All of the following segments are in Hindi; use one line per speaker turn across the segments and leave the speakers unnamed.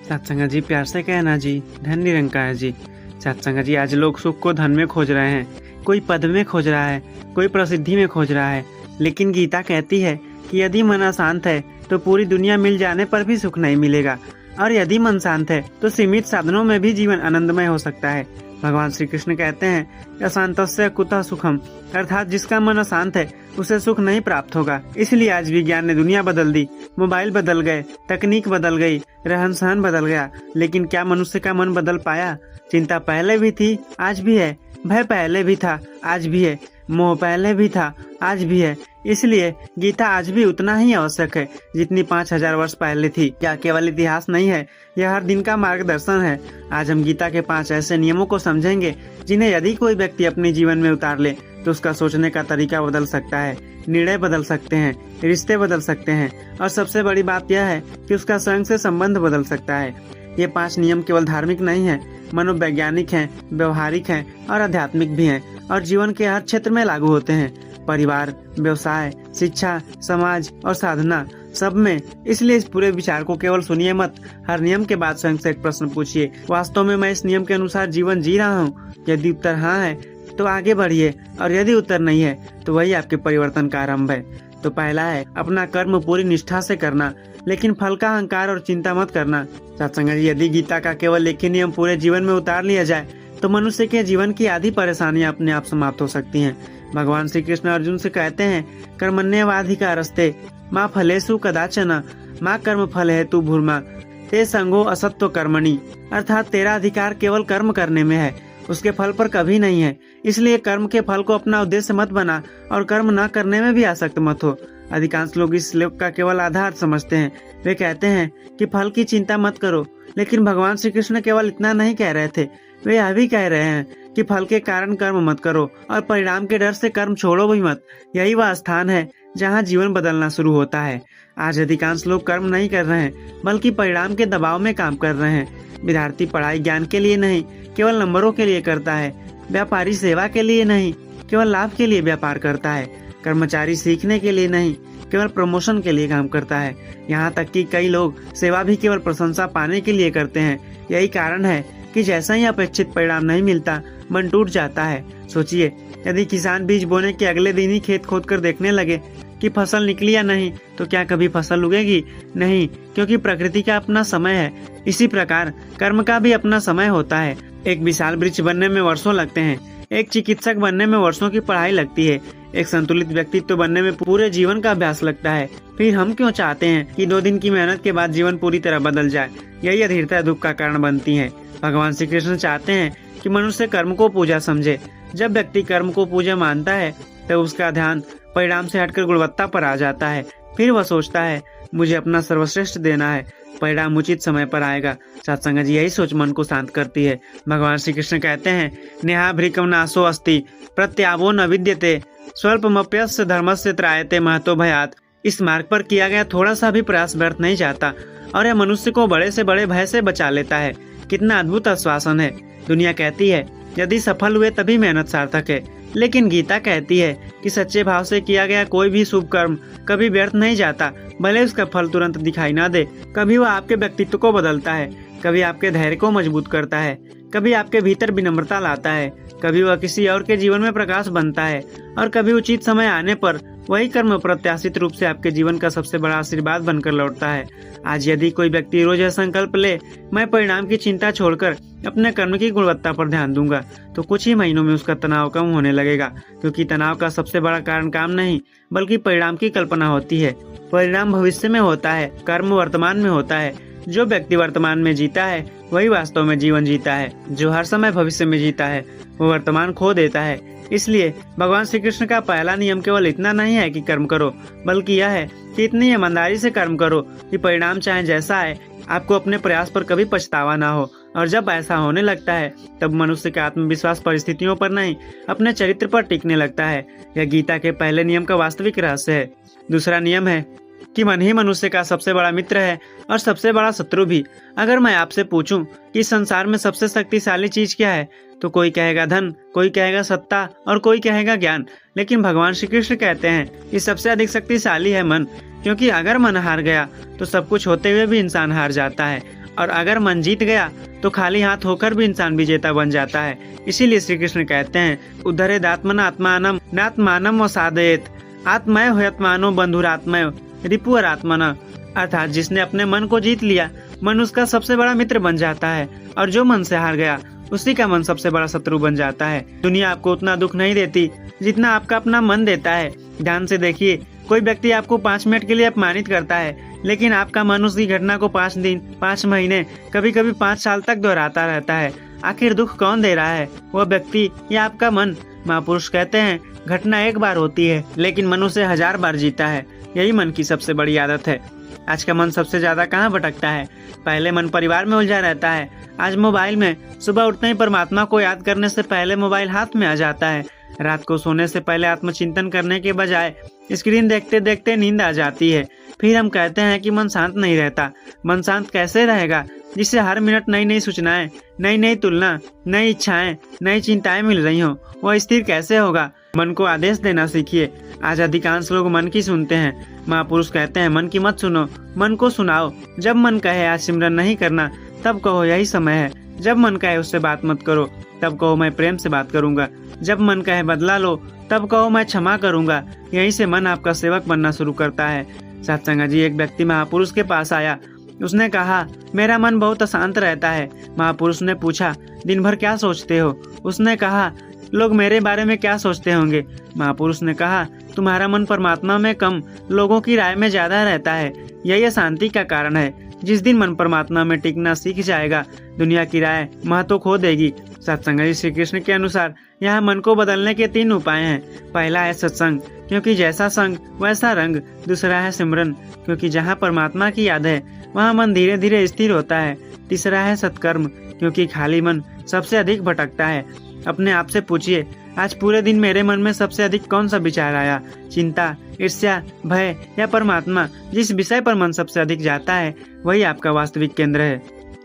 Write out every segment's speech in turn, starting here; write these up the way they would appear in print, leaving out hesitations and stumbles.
सत्संग जी, प्यार से कहना जी, धन निरंकार जी। सत्संग जी, आज लोग सुख को धन में खोज रहे हैं, कोई पद में खोज रहा है, कोई प्रसिद्धि में खोज रहा है। लेकिन गीता कहती है कि यदि मन अशांत है तो पूरी दुनिया मिल जाने पर भी सुख नहीं मिलेगा, और यदि मन शांत है तो सीमित साधनों में भी जीवन आनंदमय हो सकता है। भगवान श्री कृष्ण कहते हैं, अशांतस्य कुतः सुखम, अर्थात जिसका मन अशांत है उसे सुख नहीं प्राप्त होगा। इसलिए आज विज्ञान ने दुनिया बदल दी, मोबाइल बदल गए, तकनीक बदल गई, रहन सहन बदल गया, लेकिन क्या मनुष्य का मन बदल पाया? चिंता पहले भी थी, आज भी है। भय पहले भी था, आज भी है। मोह पहले भी था, आज भी है। इसलिए गीता आज भी उतना ही आवश्यक है जितनी 5000 वर्ष पहले थी। क्या केवल इतिहास नहीं है, यह हर दिन का मार्गदर्शन है। आज हम गीता के 5 ऐसे नियमों को समझेंगे जिन्हें यदि कोई व्यक्ति अपने जीवन में उतार ले तो उसका सोचने का तरीका बदल सकता है, निर्णय बदल सकते हैं, रिश्ते बदल सकते हैं, और सबसे बड़ी बात यह है कि उसका स्वयं से संबंध बदल सकता है। ये 5 नियम केवल धार्मिक नहीं है, मनोवैज्ञानिक हैं, व्यवहारिक हैं और आध्यात्मिक भी हैं, और जीवन के हर क्षेत्र में लागू होते हैं। परिवार, व्यवसाय, शिक्षा, समाज और साधना, सब में। इसलिए इस पूरे विचार को केवल सुनिए मत, हर नियम के बाद स्वयं से एक प्रश्न पूछिए, वास्तव में मैं इस नियम के अनुसार जीवन जी रहा हूँ? यदि उत्तर हाँ है तो आगे बढ़िए, और यदि उत्तर नहीं है तो वही आपके परिवर्तन का आरंभ है। तो पहला है, अपना कर्म पूरी निष्ठा से करना, लेकिन फल का अहंकार और चिंता मत करना। सत्संग जी, यदि गीता का केवल एक ही नियम पूरे जीवन में उतार लिया जाए तो मनुष्य के जीवन की आधी परेशानियां अपने आप समाप्त हो सकती हैं। भगवान श्री कृष्ण अर्जुन से कहते हैं, कर्मण्येवाधिकारस्ते माँ फलेषु कदाचन माँ कर्म फल हेतु भूर्मा ते संगो असत्व कर्मणि, अर्थात तेरा अधिकार केवल कर्म करने में है, उसके फल पर कभी नहीं है। इसलिए कर्म के फल को अपना उद्देश्य मत बना और कर्म न करने में भी आसक्त मत हो। अधिकांश लोग इस श्लोक का केवल आधार समझते हैं। वे कहते हैं कि फल की चिंता मत करो, लेकिन भगवान श्री कृष्ण केवल इतना नहीं कह रहे थे, वे यह भी कह रहे हैं कि फल के कारण कर्म मत करो और परिणाम के डर से कर्म छोड़ो भी मत। यही वह स्थान है जहाँ जीवन बदलना शुरू होता है। आज अधिकांश लोग कर्म नहीं कर रहे हैं, बल्कि परिणाम के दबाव में काम कर रहे हैं। विद्यार्थी पढ़ाई ज्ञान के लिए नहीं, केवल नंबरों के लिए करता है। व्यापारी सेवा के लिए नहीं, केवल लाभ के लिए व्यापार करता है। कर्मचारी सीखने के लिए नहीं, केवल प्रमोशन के लिए काम करता है। यहाँ तक कि कई लोग सेवा भी केवल प्रशंसा पाने के लिए करते हैं। यही कारण है कि जैसा ही अपेक्षित परिणाम नहीं मिलता, मन टूट जाता है। सोचिए, यदि किसान बीज बोने के अगले दिन ही खेत खोद कर देखने लगे कि फसल निकली या नहीं, तो क्या कभी फसल उगेगी? नहीं, क्योंकि प्रकृति का अपना समय है। इसी प्रकार कर्म का भी अपना समय होता है। एक विशाल वृक्ष बनने में वर्षों लगते हैं, एक चिकित्सक बनने में वर्षों की पढ़ाई लगती है, एक संतुलित व्यक्तित्व बनने में पूरे जीवन का अभ्यास लगता है। फिर हम क्यों चाहते हैं कि 2 दिन की मेहनत के बाद जीवन पूरी तरह बदल जाए? यही अधीरता दुख का कारण बनती है। भगवान श्री कृष्ण चाहते हैं कि मनुष्य कर्म को पूजा समझे। जब व्यक्ति कर्म को पूजा मानता है तब उसका ध्यान परिणाम से हटकर गुणवत्ता पर आ जाता है। फिर वह सोचता है, मुझे अपना सर्वश्रेष्ठ देना है, परिणाम उचित समय पर आएगा। सत्संग जी, यही सोच मन को शांत करती है। भगवान श्री कृष्ण कहते हैं, नेहा भ्रिकम नाशो अस्ति प्रत्यावो न विद्यते स्वल्पमप्यस्य धर्मस्य त्रायते महतो भयात्। इस मार्ग पर किया गया थोड़ा सा भी प्रयास व्यर्थ नहीं जाता, और यह मनुष्य को बड़े से बड़े भय से बचा लेता है। कितना अद्भुत आश्वासन है। दुनिया कहती है यदि सफल हुए तभी मेहनत सार्थक है, लेकिन गीता कहती है कि सच्चे भाव से किया गया कोई भी शुभ कर्म कभी व्यर्थ नहीं जाता। भले उसका फल तुरंत दिखाई ना दे, कभी वह आपके व्यक्तित्व को बदलता है, कभी आपके धैर्य को मजबूत करता है, कभी आपके भीतर विनम्रता लाता है, कभी वह किसी और के जीवन में प्रकाश बनता है, और कभी उचित समय आने पर वही कर्म प्रत्याशित रूप से आपके जीवन का सबसे बड़ा आशीर्वाद बनकर लौटता है। आज यदि कोई व्यक्ति रोज यह संकल्प ले, मैं परिणाम की चिंता छोड़कर अपने कर्म की गुणवत्ता पर ध्यान दूंगा, तो कुछ ही महीनों में उसका तनाव कम होने लगेगा। क्योंकि तनाव का सबसे बड़ा कारण काम नहीं, बल्कि परिणाम की कल्पना होती है। परिणाम भविष्य में होता है, कर्म वर्तमान में होता है। जो व्यक्ति वर्तमान में जीता है वही वास्तव में जीवन जीता है। जो हर समय भविष्य में जीता है वो वर्तमान खो देता है। इसलिए भगवान श्री कृष्ण का पहला नियम केवल इतना नहीं है कि कर्म करो, बल्कि यह है कि इतनी ईमानदारी से कर्म करो कि परिणाम चाहे जैसा आए, आपको अपने प्रयास पर कभी पछतावा ना हो। और जब ऐसा होने लगता है तब मनुष्य का आत्मविश्वास परिस्थितियों पर नहीं, अपने चरित्र पर टिकने लगता है। यह गीता के पहले नियम का वास्तविक रहस्य है। दूसरा नियम है कि मन ही मनुष्य का सबसे बड़ा मित्र है और सबसे बड़ा शत्रु भी। अगर मैं आपसे पूछूं कि संसार में सबसे शक्तिशाली चीज क्या है, तो कोई कहेगा धन, कोई कहेगा सत्ता और कोई कहेगा ज्ञान। लेकिन भगवान श्री कृष्ण कहते हैं कि सबसे अधिक शक्तिशाली है मन, क्योंकि अगर मन हार गया तो सब कुछ होते हुए भी इंसान हार जाता है। और अगर मन जीत गया तो खाली हाथ होकर भी इंसान विजेता बन जाता है। इसीलिए श्री कृष्ण कहते हैं, उद्धरेद आत्मना आत्मानम नात्मानम व साधयेत आत्मय ह्यत्मानो बंधुरात्मय रिपुअर आत्मना। अर्थात जिसने अपने मन को जीत लिया, मन उसका सबसे बड़ा मित्र बन जाता है, और जो मन से हार गया उसी का मन सबसे बड़ा शत्रु बन जाता है। दुनिया आपको उतना दुख नहीं देती जितना आपका अपना मन देता है। ध्यान से देखिए, कोई व्यक्ति आपको 5 मिनट के लिए अपमानित करता है, लेकिन आपका मन उसी घटना को 5 दिन, 5 महीने, कभी कभी 5 साल तक दोहराता रहता है। आखिर दुख कौन दे रहा है, वह व्यक्ति या आपका मन? महापुरुष कहते हैं, घटना एक बार होती है लेकिन मन उसे 1000 बार जीता है। यही मन की सबसे बड़ी आदत है। आज का मन सबसे ज्यादा कहाँ भटकता है? पहले मन परिवार में उलझा रहता है, आज मोबाइल में। सुबह उठते ही परमात्मा को याद करने से पहले मोबाइल हाथ में आ जाता है। रात को सोने से पहले आत्मचिंतन करने के बजाय स्क्रीन देखते देखते नींद आ जाती है। फिर हम कहते हैं कि मन शांत नहीं रहता। मन शांत कैसे रहेगा जिससे हर मिनट नई नई सूचनाएं, नई नई तुलना, नई इच्छाएं, नई चिंताएं मिल रही हो? वह स्थिर कैसे होगा? मन को आदेश देना सीखिए। आज अधिकांश लोग मन की सुनते हैं। महापुरुष कहते हैं, मन की मत सुनो, मन को सुनाओ। जब मन कहे आज सिमरन नहीं करना, तब कहो यही समय है। जब मन कहे उससे बात मत करो, तब कहो मैं प्रेम से बात करूंगा। जब मन कहे बदला लो, तब कहो मैं क्षमा करूंगा। यहीं से मन आपका सेवक बनना शुरू करता है। सत्संग जी, एक व्यक्ति महापुरुष के पास आया। उसने कहा, मेरा मन बहुत अशांत रहता है। महापुरुष ने पूछा, दिन भर क्या सोचते हो? उसने कहा, लोग मेरे बारे में क्या सोचते होंगे? महापुरुष ने कहा, तुम्हारा मन परमात्मा में कम, लोगों की राय में ज्यादा रहता है। यही अशांति का कारण है। जिस दिन मन परमात्मा में टिकना सीख जाएगा, दुनिया की राय महत्व खो देगी। सत्संग जी, श्री कृष्ण के अनुसार यहाँ मन को बदलने के 3 उपाय हैं। पहला है सत्संग, क्योंकि जैसा संग वैसा रंग। दूसरा है सिमरन, क्योंकि जहाँ परमात्मा की याद है वहाँ मन धीरे धीरे स्थिर होता है। तीसरा है सत्कर्म, क्योंकि खाली मन सबसे अधिक भटकता है। अपने आप से पूछिए, आज पूरे दिन मेरे मन में सबसे अधिक कौन सा विचार आया? चिंता, ईर्ष्या, भय या परमात्मा? जिस विषय पर मन सबसे अधिक जाता है वही आपका वास्तविक केंद्र है।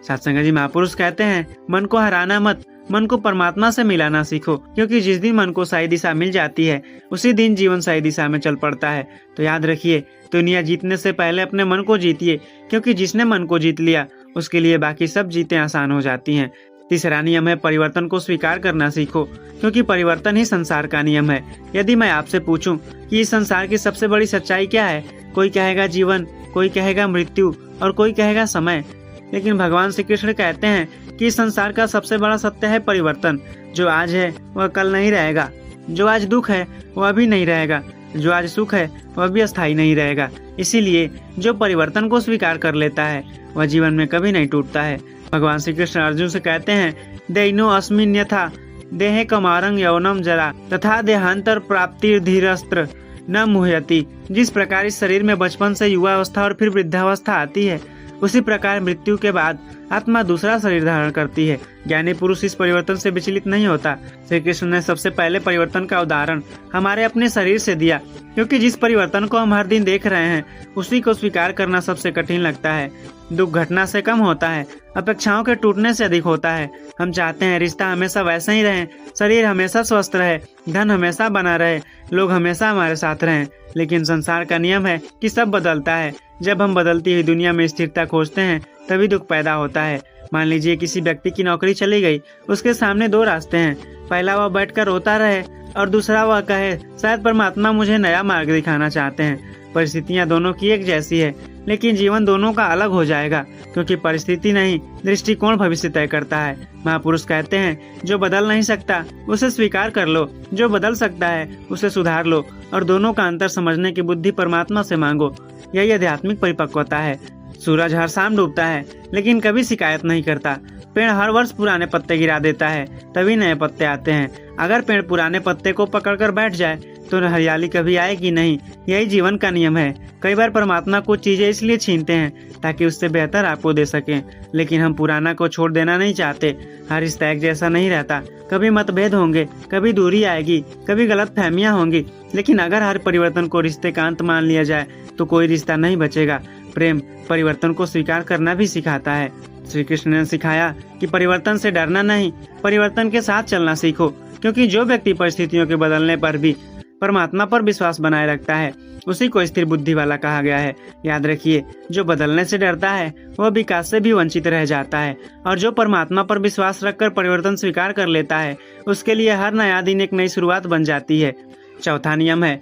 सत्संग जी, महापुरुष कहते हैं, मन को हराना मत, मन को परमात्मा से मिलाना सीखो। क्योंकि जिस दिन मन को सही दिशा मिल जाती है, उसी दिन जीवन सही दिशा में चल पड़ता है। तो याद रखिए, दुनिया जीतने से पहले अपने मन को जीतिए, क्योंकि जिसने मन को जीत लिया उसके लिए बाकी सब जीतें आसान हो जाती हैं। तीसरा नियम है, परिवर्तन को स्वीकार करना सीखो, क्योंकि परिवर्तन ही संसार का नियम है। यदि मैं आपसे पूछूं कि इस संसार की सबसे बड़ी सच्चाई क्या है, कोई कहेगा जीवन, कोई कहेगा मृत्यु और कोई कहेगा समय। लेकिन भगवान श्री कृष्ण कहते हैं कि इस संसार का सबसे बड़ा सत्य है परिवर्तन। जो आज है वह कल नहीं रहेगा, जो आज दुख है वह अभी नहीं रहेगा, जो आज सुख है वह भी अस्थायी नहीं रहेगा। इसीलिए जो परिवर्तन को स्वीकार कर लेता है वह जीवन में कभी नहीं टूटता है। भगवान श्री कृष्ण अर्जुन से कहते हैं, दैनो अस्मिन् यथा देहे कमारंग यौनम जरा तथा देहांतर प्राप्ति धीरस्त्र न मुह्यति। जिस प्रकार इस शरीर में बचपन से युवावस्था और फिर वृद्धावस्था आती है, उसी प्रकार मृत्यु के बाद आत्मा दूसरा शरीर धारण करती है। ज्ञानी पुरुष इस परिवर्तन से विचलित नहीं होता। श्री कृष्ण ने सबसे पहले परिवर्तन का उदाहरण हमारे अपने शरीर से दिया, क्योंकि जिस परिवर्तन को हम हर दिन देख रहे हैं उसी को स्वीकार करना सबसे कठिन लगता है। दुख घटना से कम होता है, अपेक्षाओं के टूटने से अधिक होता है। हम चाहते हैं रिश्ता हमेशा वैसा ही रहे, शरीर हमेशा स्वस्थ रहे, धन हमेशा बना रहे, लोग हमेशा हमारे साथ रहें। लेकिन संसार का नियम है कि सब बदलता है। जब हम बदलती हुई दुनिया में स्थिरता खोजते हैं तभी दुख पैदा होता है। मान लीजिए किसी व्यक्ति की नौकरी चली गई, उसके सामने 2 रास्ते हैं। पहला वह बैठकर रोता रहे और दूसरा वह कहे, शायद परमात्मा मुझे नया मार्ग दिखाना चाहते हैं। परिस्थितियां दोनों की एक जैसी है, लेकिन जीवन दोनों का अलग हो जाएगा, क्योंकि परिस्थिति नहीं, दृष्टिकोण भविष्य तय करता है। महापुरुष कहते हैं, जो बदल नहीं सकता उसे स्वीकार कर लो, जो बदल सकता है उसे सुधार लो, और दोनों का अंतर समझने की बुद्धि परमात्मा से मांगो। यही आध्यात्मिक परिपक्वता है। सूरज हर शाम डूबता है, लेकिन कभी शिकायत नहीं करता। पेड़ हर वर्ष पुराने पत्ते गिरा देता है, तभी नए पत्ते आते हैं। अगर पेड़ पुराने पत्ते को पकड़कर बैठ जाए तो हरियाली कभी आएगी नहीं। यही जीवन का नियम है। कई बार परमात्मा कुछ चीजें इसलिए छीनते हैं ताकि उससे बेहतर आपको दे सकें, लेकिन हम पुराना को छोड़ देना नहीं चाहते। हर रिश्ता एक जैसा नहीं रहता, कभी मतभेद होंगे, कभी दूरी आएगी, कभी गलत फहमियाँ होंगी, लेकिन अगर हर परिवर्तन को रिश्ते का अंत मान लिया जाए तो कोई रिश्ता नहीं बचेगा। प्रेम परिवर्तन को स्वीकार करना भी सिखाता है। श्री कृष्ण ने सिखाया कि परिवर्तन से डरना नहीं, परिवर्तन के साथ चलना सीखो, क्योंकि जो व्यक्ति परिस्थितियों के बदलने पर भी परमात्मा पर विश्वास बनाए रखता है उसी को स्थिर बुद्धि वाला कहा गया है। याद रखिए, जो बदलने से डरता है वह विकास से भी वंचित रह जाता है, और जो परमात्मा पर विश्वास रखकर परिवर्तन स्वीकार कर लेता है उसके लिए हर नया दिन एक नई शुरुआत बन जाती है। चौथा नियम है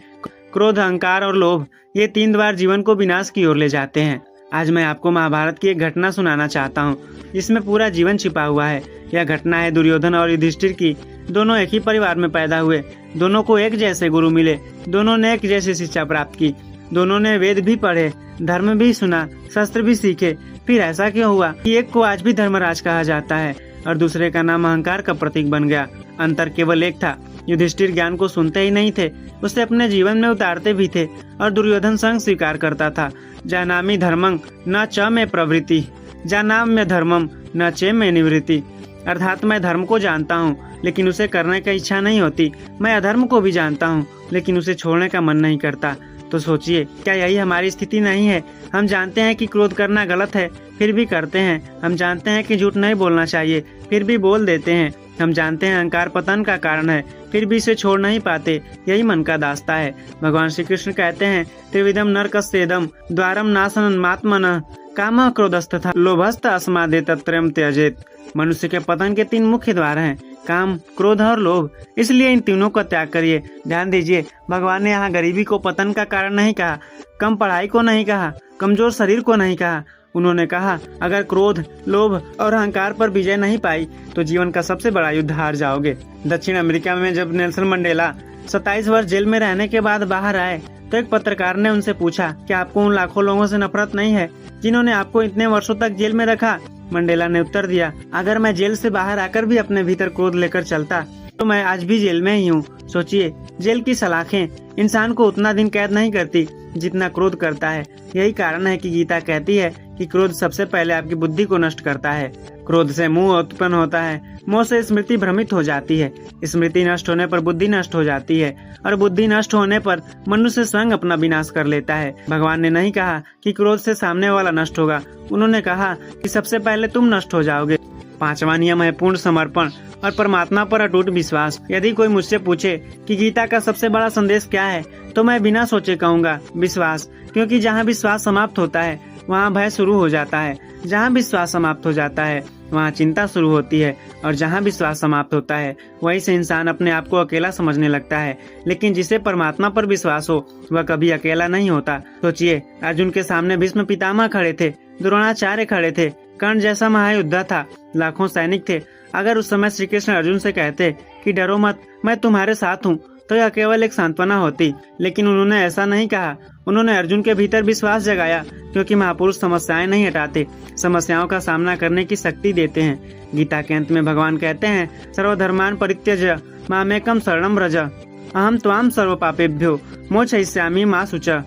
क्रोध, अहंकार और लोभ। ये 3 द्वार जीवन को विनाश की ओर ले जाते हैं। आज मैं आपको महाभारत की एक घटना सुनाना चाहता हूँ जिसमें पूरा जीवन छिपा हुआ है। यह घटना है दुर्योधन और युधिष्ठिर की। दोनों एक ही परिवार में पैदा हुए, दोनों को एक जैसे गुरु मिले, दोनों ने एक जैसी शिक्षा प्राप्त की, दोनों ने वेद भी पढ़े, धर्म भी सुना, शस्त्र भी सीखे। फिर ऐसा क्यों हुआ कि एक को आज भी धर्मराज कहा जाता है और दूसरे का नाम अहंकार का प्रतीक बन गया? अंतर केवल एक था, युधिष्ठिर ज्ञान को सुनते ही नहीं थे, उसे अपने जीवन में उतारते भी थे, और दुर्योधन संग स्वीकार करता था। जानामि धर्मं न च में प्रवृत्ति, जानाम्य धर्मम न चे में निवृत्ति। अर्थात मैं धर्म को जानता हूँ लेकिन उसे करने की इच्छा नहीं होती। मैं अधर्म को भी जानता हूँ लेकिन उसे छोड़ने का मन नहीं करता। तो सोचिए, क्या यही हमारी स्थिति नहीं है? हम जानते हैं कि क्रोध करना गलत है फिर भी करते हैं। हम जानते हैं कि झूठ नहीं बोलना चाहिए फिर भी बोल देते हैं। हम जानते हैं अहंकार पतन का कारण है फिर भी इसे छोड़ नहीं पाते। यही मन का दास्ता है। भगवान श्री कृष्ण कहते हैं, त्रिविधम नरकस्येदम द्वारम नाशनमात्मनः कामः क्रोधस्तथा लोभस्त अस्मादेतत्रयम् त्यजेत। मनुष्य के पतन के 3 मुख्य द्वार हैं, काम, क्रोध और लोभ। इसलिए इन तीनों का त्याग करिए। ध्यान दीजिए, भगवान ने यहाँ गरीबी को पतन का कारण नहीं कहा, कम पढ़ाई को नहीं कहा, कमजोर शरीर को नहीं कहा। उन्होंने कहा, अगर क्रोध, लोभ और अहंकार पर विजय नहीं पाई तो जीवन का सबसे बड़ा युद्ध हार जाओगे। दक्षिण अमेरिका में जब नेल्सन मंडेला 27 वर्ष जेल में रहने के बाद बाहर आए तो एक पत्रकार ने उनसे पूछा, क्या आपको उन लाखों लोगों से नफरत नहीं है जिन्होंने आपको इतने वर्षों तक जेल में रखा? मंडेला ने उत्तर दिया, अगर मैं जेल से बाहर आकर भी अपने भीतर क्रोध लेकर चलता तो मैं आज भी जेल में ही हूँ। सोचिए, जेल की सलाखें इंसान को उतना दिन कैद नहीं करती जितना क्रोध करता है। यही कारण है कि गीता कहती है कि क्रोध सबसे पहले आपकी बुद्धि को नष्ट करता है। क्रोध से मोह उत्पन्न होता है, मोह से स्मृति भ्रमित हो जाती है, स्मृति नष्ट होने पर बुद्धि नष्ट हो जाती है, और बुद्धि नष्ट होने पर मनुष्य स्वयं अपना विनाश कर लेता है। भगवान ने नहीं कहा कि क्रोध से सामने वाला नष्ट होगा, उन्होंने कहा कि सबसे पहले तुम नष्ट हो जाओगे। 5वां नियम है पूर्ण समर्पण और परमात्मा पर अटूट विश्वास। यदि कोई मुझसे पूछे कि गीता का सबसे बड़ा संदेश क्या है तो मैं बिना सोचे कहूँगा, विश्वास। क्योंकि जहाँ विश्वास समाप्त होता है वहाँ भय शुरू हो जाता है, जहाँ विश्वास समाप्त हो जाता है वहाँ चिंता शुरू होती है, और जहाँ विश्वास समाप्त होता है वहीं से इंसान अपने आप को अकेला समझने लगता है। लेकिन जिसे परमात्मा पर विश्वास हो वह कभी अकेला नहीं होता। सोचिए, अर्जुन के सामने भीष्म पितामह खड़े थे, द्रोणाचार्य खड़े थे, कर्ण जैसा महायोद्धा था, लाखों सैनिक थे। अगर उस समय श्री कृष्ण अर्जुन से कहते कि डरो मत, मैं तुम्हारे साथ हूँ, तो यह केवल एक सांत्वना होती। लेकिन उन्होंने ऐसा नहीं कहा। उन्होंने अर्जुन के भीतर विश्वास जगाया, क्योंकि महापुरुष समस्याएं नहीं हटाते, समस्याओं का सामना करने की शक्ति देते हैं। गीता के अंत में भगवान कहते हैं, सर्वधर्मान परित्यज्य मामेकम शरणं व्रज अहम त्वाम सर्व पापेभ्यो मोक्षयिष्यामि मा शुचः।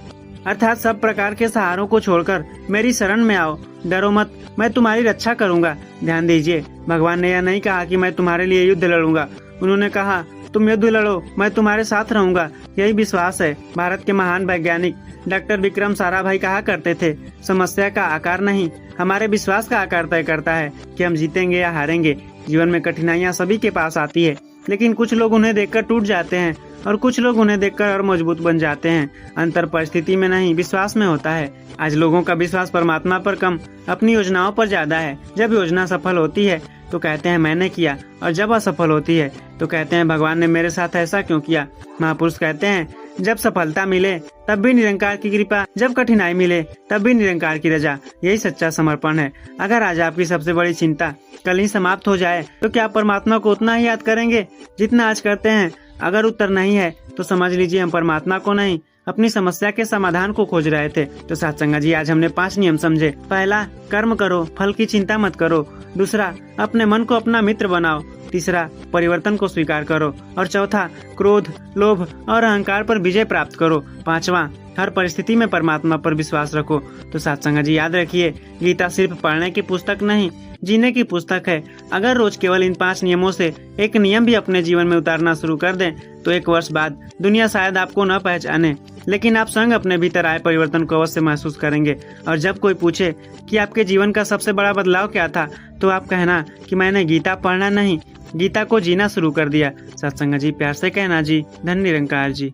अर्थात सब प्रकार के सहारों को छोड़कर मेरी शरण में आओ, डरो मत, मैं तुम्हारी रक्षा करूंगा। ध्यान दीजिए, भगवान ने यह नहीं कहा कि मैं तुम्हारे लिए युद्ध लड़ूंगा। उन्होंने कहा, तुम युद्ध लड़ो, मैं तुम्हारे साथ रहूंगा। यही विश्वास है। भारत के महान वैज्ञानिक डॉक्टर विक्रम साराभाई कहा करते थे, समस्या का आकार नहीं, हमारे विश्वास का आकार तय करता है कि हम जीतेंगे या हारेंगे। जीवन में कठिनाइयां सभी के पास आती है, लेकिन कुछ लोग उन्हें देखकर टूट जाते हैं और कुछ लोग उन्हें देखकर और मजबूत बन जाते हैं। अंतर परिस्थिति में नहीं, विश्वास में होता है। आज लोगों का विश्वास परमात्मा पर कम, अपनी योजनाओं पर ज्यादा है। जब योजना सफल होती है तो कहते हैं मैंने किया, और जब असफल होती है तो कहते हैं भगवान ने मेरे साथ ऐसा क्यों किया। महापुरुष कहते हैं, जब सफलता मिले तब भी निरंकार की कृपा, जब कठिनाई मिले तब भी निरंकार की रजा। यही सच्चा समर्पण है। अगर आज आपकी सबसे बड़ी चिंता कल ही समाप्त हो जाए तो क्या आप परमात्मा को उतना ही याद करेंगे जितना आज करते हैं? अगर उत्तर नहीं है तो समझ लीजिए हम परमात्मा को नहीं, अपनी समस्या के समाधान को खोज रहे थे। तो सत्संग जी, आज हमने 5 नियम समझे। पहला, कर्म करो, फल की चिंता मत करो। दूसरा, अपने मन को अपना मित्र बनाओ। तीसरा, परिवर्तन को स्वीकार करो। और चौथा, क्रोध, लोभ और अहंकार पर विजय प्राप्त करो। 5वां, हर परिस्थिति में परमात्मा पर विश्वास रखो। तो सत्संग जी, याद रखिए, गीता सिर्फ पढ़ने की पुस्तक नहीं, जीने की पुस्तक है। अगर रोज केवल इन 5 नियमों से एक नियम भी अपने जीवन में उतारना शुरू कर दें तो 1 वर्ष बाद दुनिया शायद आपको न पहचाने, लेकिन आप स्वयं अपने भीतर आए परिवर्तन को अवश्य महसूस करेंगे। और जब कोई पूछे कि आपके जीवन का सबसे बड़ा बदलाव क्या था, तो आप कहना कि मैंने गीता पढ़ना नहीं, गीता को जीना शुरू कर दिया। सत्संग जी, प्यार से कहना जी, धन्य निरंकार जी।